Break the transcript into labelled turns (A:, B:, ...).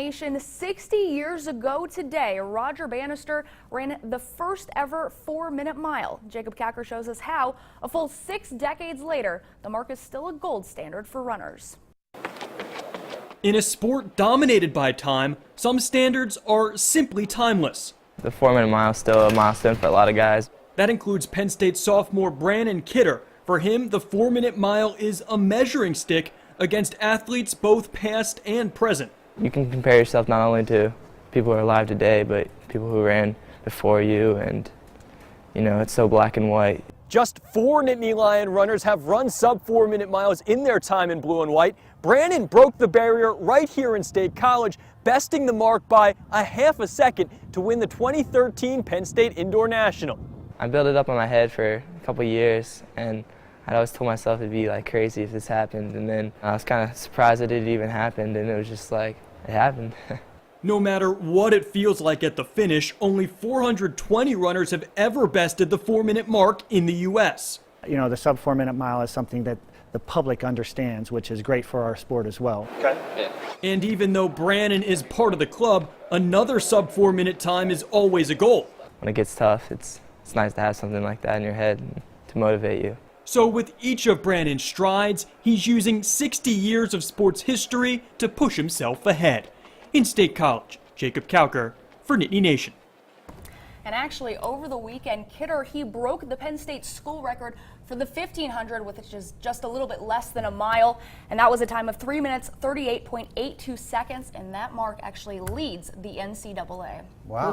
A: Nation, 60 years ago today, Roger Bannister ran the first ever 4-minute mile. Jacob Kaucher shows us how, a full 6 decades later, the mark is still a gold standard for runners.
B: In a sport dominated by time, some standards are simply timeless.
C: The 4-minute mile is still a milestone for a lot of guys.
B: That includes Penn State sophomore Brandon Kidder. For him, the 4-minute mile is a measuring stick against athletes both past and present.
C: You can compare yourself not only to people who are alive today, but people who ran before you, and it's so black and white.
B: Just 4 Nittany Lion runners have run sub 4-minute miles in their time in blue and white. Brandon broke the barrier right here in State College, besting the mark by a half a second to win the 2013 Penn State Indoor National.
C: I built it up in my head for a couple years, and I'd always told myself it'd be like crazy if this happened, and then I was kind of surprised that it even happened, and it was just like, it happened.
B: No matter what it feels like at the finish, only 420 runners have ever bested the 4-minute mark in the U.S.
D: The sub 4-minute mile is something that the public understands, which is great for our sport as well.
B: Okay. Yeah. And even though Brandon is part of the club, another sub 4-minute time is always a goal.
C: When it gets tough, it's nice to have something like that in your head to motivate you.
B: So with each of Brandon's strides, he's using 60 years of sports history to push himself ahead. In State College, Jacob Kaucher for Nittany Nation.
A: And actually, over the weekend, Kidder, he broke the Penn State school record for the 1500, which is just a little bit less than a mile. And that was a time of 3 minutes, 38.82 seconds. And that mark actually leads the NCAA.
D: Wow.